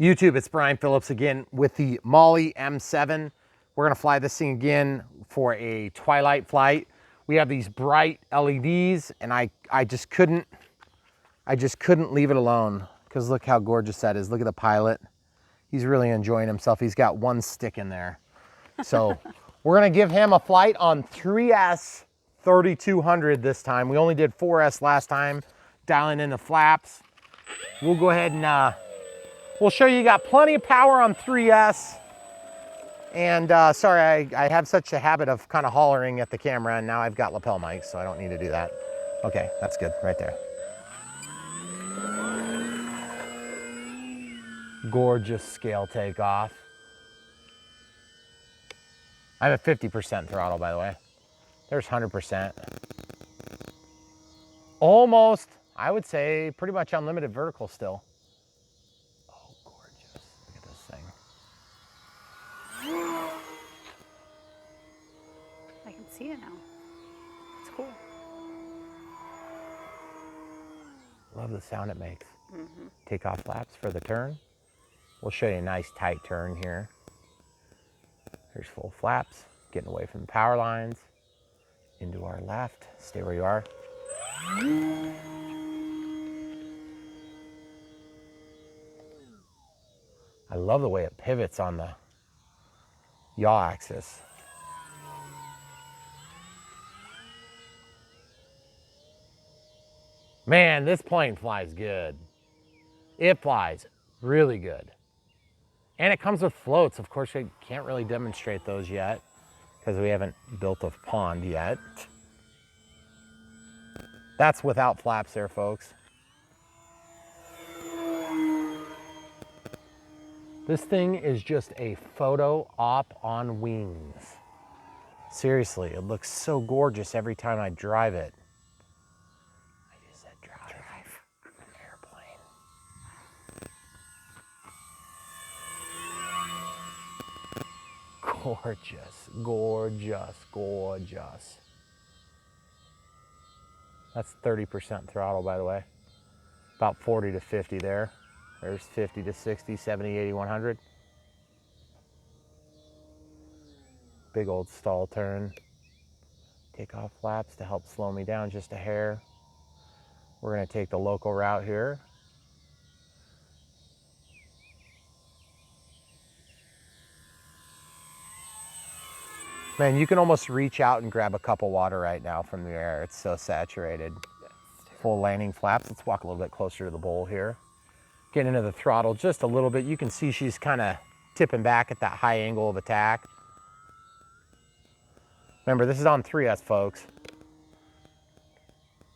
YouTube, it's Brian Phillips again with the Maule M-7. We're gonna fly this thing again for a twilight flight. We have these bright LEDs and I just couldn't leave it alone because look how gorgeous that is. Look at the pilot. He's really enjoying himself. He's got one stick in there. So we're gonna give him a flight on 3S 3200 this time. We only did 4S last time, dialing in the flaps. We'll go ahead and we'll show you got plenty of power on 3S. And sorry, I have such a habit of kind of hollering at the camera, and now I've got lapel mics, so I don't need to do that. Okay, that's good right there. Gorgeous scale takeoff. I'm at 50% throttle, by the way. There's 100%. Almost, I would say, pretty much unlimited vertical still. Oh, gorgeous. Look at this thing. I can see it now. It's cool. Love the sound it makes. Takeoff flaps for the turn. We'll show you a nice tight turn here. There's full flaps, getting away from the power lines. Into our left, stay where you are. I love the way it pivots on the yaw axis. Man, this plane flies good. It flies really good. And it comes with floats. Of course, I can't really demonstrate those yet because we haven't built a pond yet. That's without flaps there, folks. This thing is just a photo op on wings. Seriously, it looks so gorgeous every time I drive it. I just said drive. An airplane. Gorgeous, gorgeous, gorgeous. That's 30% throttle, by the way. About 40 to 50 there. There's 50 to 60, 70, 80, 100. Big old stall turn. Takeoff flaps to help slow me down just a hair. We're gonna take the local route here. Man, you can almost reach out and grab a cup of water right now from the air. It's so saturated. Full landing flaps. Let's walk a little bit closer to the bowl here. Get into the throttle just a little bit. You can see she's kind of tipping back at that high angle of attack. Remember, this is on 3S, folks.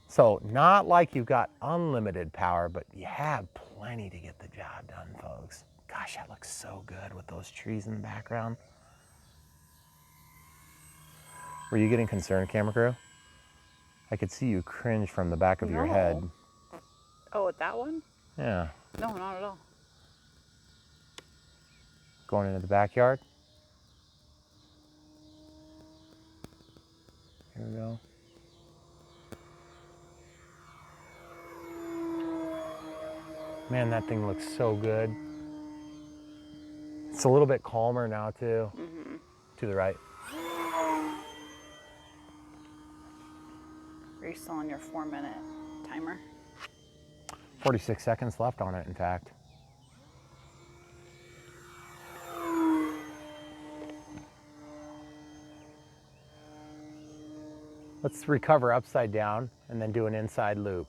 So not like you've got unlimited power, but you have plenty to get the job done, folks. Gosh, that looks so good with those trees in the background. Were you getting concerned, camera crew? I could see you cringe from the back of your head. Oh, with that one? Yeah. No, not at all. Going into the backyard. Here we go. Man, that thing looks so good. It's a little bit calmer now too. To the right. Are you still on your 4-minute timer? 46 seconds left on it, in fact. Let's recover upside down and then do an inside loop.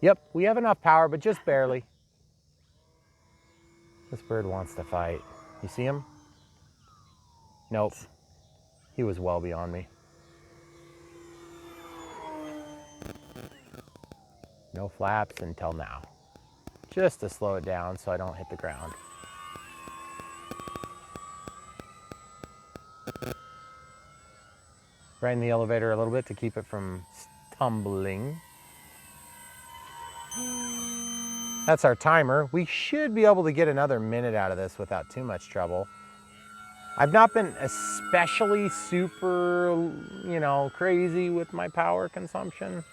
Yep, we have enough power, but just barely. This bird wants to fight. You see him? Nope. He was well beyond me. No flaps until now. Just to slow it down so I don't hit the ground. Right in the elevator a little bit to keep it from tumbling. That's our timer. We should be able to get another minute out of this without too much trouble. I've not been especially super, crazy with my power consumption.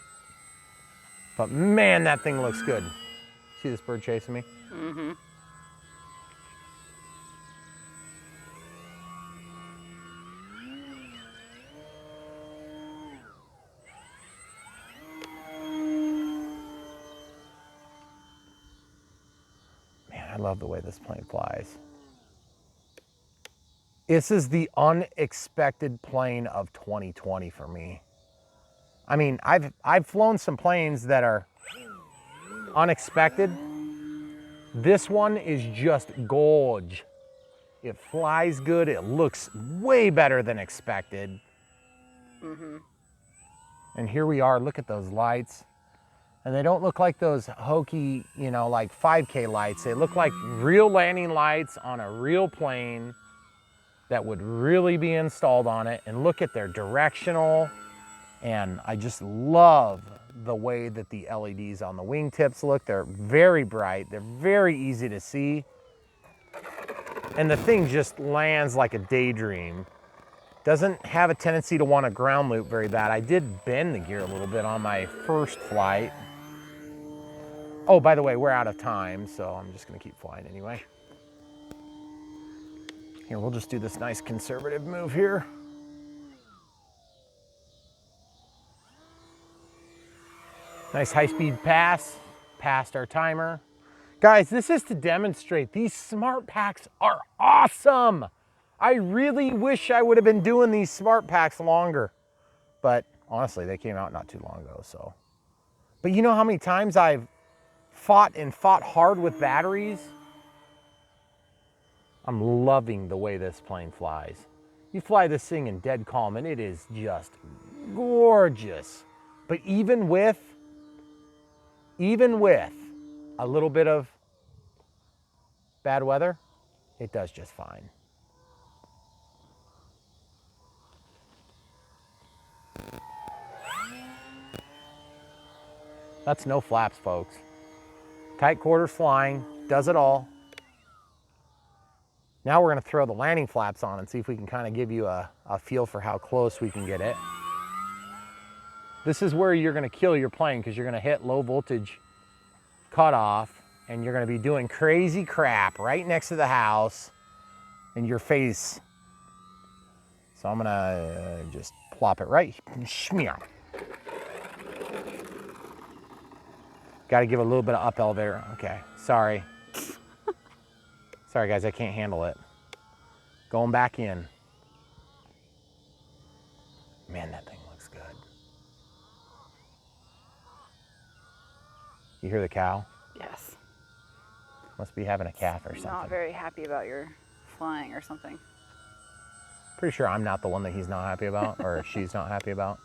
But man, that thing looks good. See this bird chasing me? I love the way this plane flies. This is the unexpected plane of 2020 for me. I mean, I've flown some planes that are unexpected. This one is just gorge. It flies good. It looks way better than expected. And here we are. Look at those lights. And they don't look like those hokey, you know, like 5K lights. They look like real landing lights on a real plane that would really be installed on it. And look at their directional. And I just love the way that the LEDs on the wingtips look. They're very bright. They're very easy to see. And the thing just lands like a daydream. Doesn't have a tendency to want to ground loop very bad. I did bend the gear a little bit on my first flight. Oh, by the way, we're out of time, so I'm just gonna keep flying anyway. Here, we'll just do this nice conservative move here. Nice high-speed pass, past our timer. Guys, this is to demonstrate these smart packs are awesome. I really wish I would have been doing these smart packs longer, but honestly, they came out not too long ago, so. But you know how many times I've fought hard with batteries? I'm loving the way this plane flies. You fly this thing in dead calm and it is just gorgeous. But even with a little bit of bad weather, it does just fine. That's no flaps, folks. Tight quarters flying, does it all. Now we're gonna throw the landing flaps on and see if we can kind of give you a feel for how close we can get it. This is where you're gonna kill your plane because you're gonna hit low voltage cutoff and you're gonna be doing crazy crap right next to the house in your face. So I'm gonna just plop it right. Schmear. Got to give a little bit of up elevator. Okay, sorry. Sorry guys, I can't handle it. Going back in. Man, that thing looks good. You hear the cow? Yes. Must be having a calf or something. Not very happy about your flying or something. Pretty sure I'm not the one that he's not happy about or she's not happy about.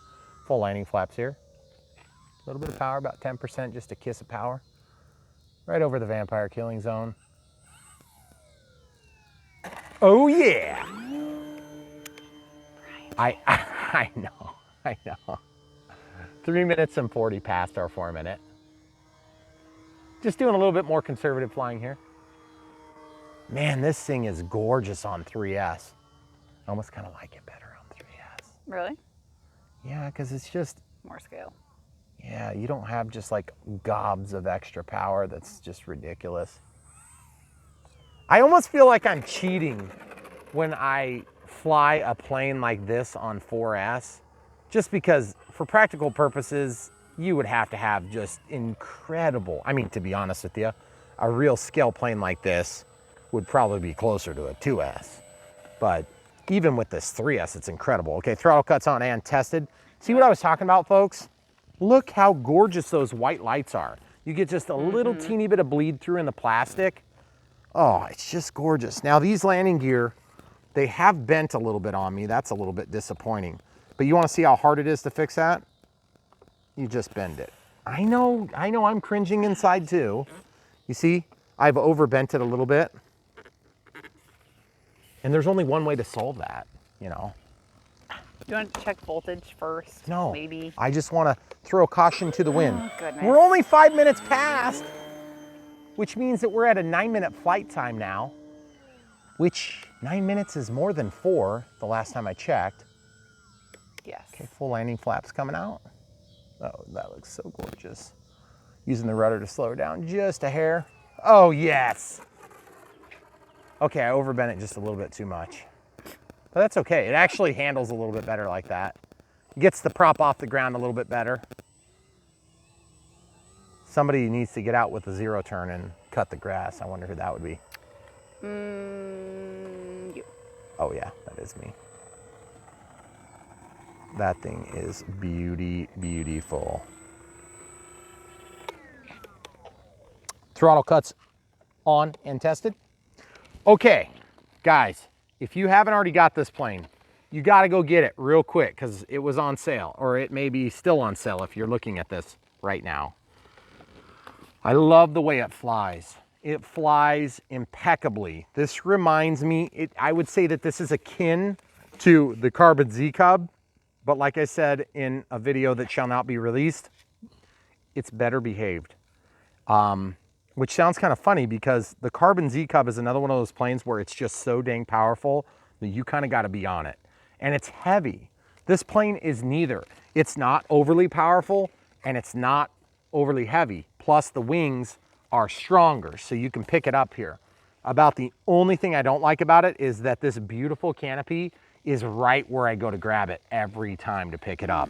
Full landing flaps here. A little bit of power, about 10%, just a kiss of power. Right over the vampire killing zone. Oh yeah! I know. 3 minutes and 40 past our 4 minute. Just doing a little bit more conservative flying here. Man, this thing is gorgeous on 3S. I almost kind of like it better on 3S. Really? Yeah, because it's just... More scale. Yeah, you don't have just like gobs of extra power that's just ridiculous. I almost feel like I'm cheating when I fly a plane like this on 4S, just because for practical purposes, you would have to have just incredible, I mean, to be honest with you, a real scale plane like this would probably be closer to a 2S. But even with this 3S, it's incredible. Okay, throttle cuts on and tested. See what I was talking about, folks? Look how gorgeous those white lights are. You get just a little teeny bit of bleed through in the plastic. Oh, it's just gorgeous. Now these landing gear, they have bent a little bit on me. That's a little bit disappointing. But you wanna see how hard it is to fix that? You just bend it. I know, I'm cringing inside too. You see, I've overbent it a little bit. And there's only one way to solve that, you know. Do you want to check voltage first? No, Maybe. I just want to throw caution to the wind. Oh, goodness. We're only 5 minutes past, which means that we're at a 9-minute flight time now, which 9 minutes is more than 4 the last time I checked. Yes. Okay, full landing flaps coming out. Oh, that looks so gorgeous. Using the rudder to slow her down just a hair. Oh, yes. Okay, I overbent it just a little bit too much. But that's okay. It actually handles a little bit better like that. Gets the prop off the ground a little bit better. Somebody needs to get out with a 0 turn and cut the grass. I wonder who that would be. You. Oh yeah, that is me. That thing is beautiful. Throttle cuts on and tested. Okay, guys, if you haven't already got this plane, you got to go get it real quick because it was on sale, or it may be still on sale if you're looking at this right now. I love the way it flies. It flies impeccably. This reminds me, I would say that this is akin to the Carbon Z Cub, but like I said in a video that shall not be released, it's better behaved. Which sounds kind of funny because the Carbon Z Cub is another one of those planes where it's just so dang powerful that you kind of got to be on it. And it's heavy. This plane is neither. It's not overly powerful and it's not overly heavy. Plus the wings are stronger, so you can pick it up here. About the only thing I don't like about it is that this beautiful canopy is right where I go to grab it every time to pick it up.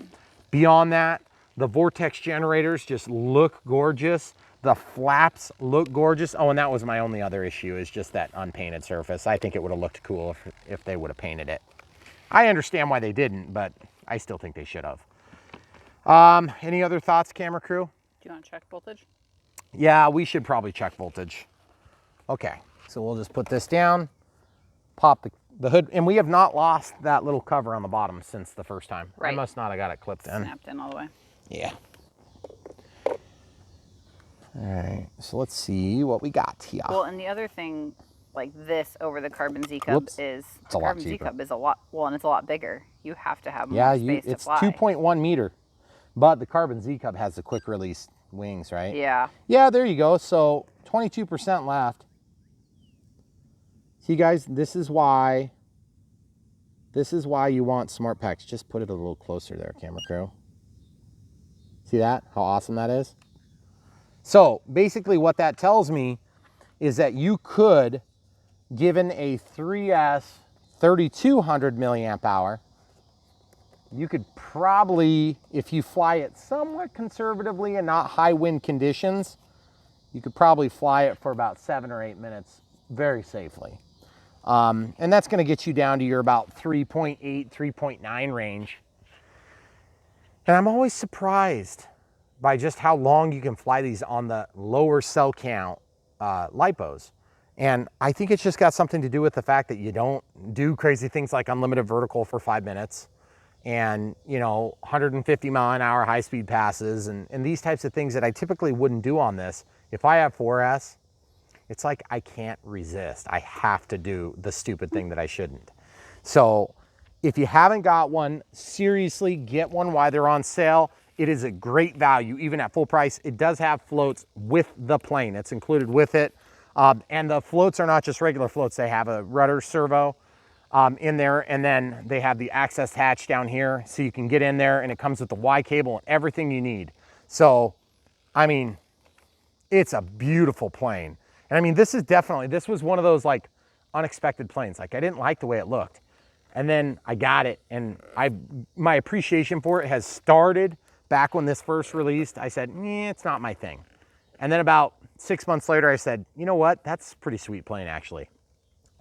Beyond that, the vortex generators just look gorgeous. The flaps look gorgeous. Oh, and that was my only other issue, is just that unpainted surface. I think it would have looked cool if they would have painted it. I understand why they didn't, but I still think they should have. Any other thoughts, camera crew? Do you want to check voltage? Yeah, we should probably check voltage. Okay, so we'll just put this down, pop the hood, and we have not lost that little cover on the bottom since the first time. Right. I must not have got it clipped in. Snapped in all the way. Yeah. All right, so let's see what we got here. Well, and the other thing, like this over the Carbon Z Cub is, it's a lot Carbon Z cheaper. Cub is a lot, well, and it's a lot bigger. You have to have more Yeah, space to it's fly. 2.1 meter, but the Carbon Z Cub has the quick release wings, right? Yeah. Yeah, there you go. So 22% left. See, guys, this is why you want smart packs. Just put it a little closer there, camera crew. See that? How awesome that is? So basically what that tells me is that you could, given a 3S 3200 milliamp hour, you could probably, if you fly it somewhat conservatively and not high wind conditions, you could probably fly it for about 7 or 8 minutes very safely. And that's going to get you down to your about 3.8, 3.9 range. And I'm always surprised by just how long you can fly these on the lower cell count lipos. And I think it's just got something to do with the fact that you don't do crazy things like unlimited vertical for 5 minutes and, you know, 150 mile an hour high speed passes and these types of things that I typically wouldn't do on this. If I have 4S, it's like I can't resist. I have to do the stupid thing that I shouldn't. So if you haven't got one, seriously get one while they're on sale. It is a great value, even at full price. It does have floats with the plane. It's included with it. And the floats are not just regular floats. They have a rudder servo in there, and then they have the access hatch down here so you can get in there, and it comes with the Y cable and everything you need. So, I mean, it's a beautiful plane. And I mean, this was one of those like unexpected planes. Like I didn't like the way it looked. And then I got it, and my appreciation for it has started back when this first released. I said, it's not my thing. And then about 6 months later, I said, you know what? That's a pretty sweet plane actually.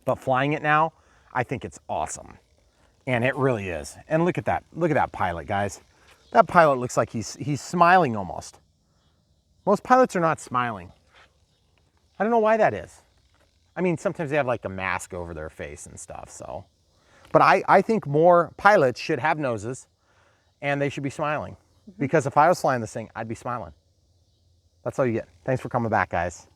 But flying it now, I think it's awesome. And it really is. And look at that. Look at that pilot, guys. That pilot looks like he's smiling almost. Most pilots are not smiling. I don't know why that is. I mean, sometimes they have like a mask over their face and stuff, so. But I think more pilots should have noses and they should be smiling. Because if I was flying this thing, I'd be smiling. That's all you get. Thanks for coming back, guys.